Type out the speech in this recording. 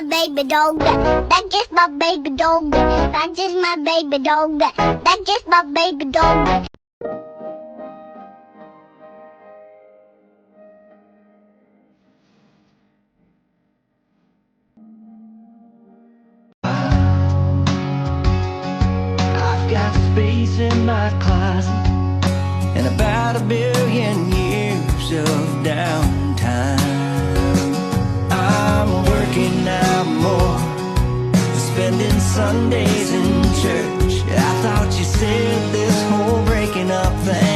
my baby dog. That's just my baby dog. That's just my baby dog. That's just my baby dog. I've got space in my closet and about 1,000,000,000 years of downtime. I'm working out more, spending Sundays in church. I thought you said this whole breaking up thing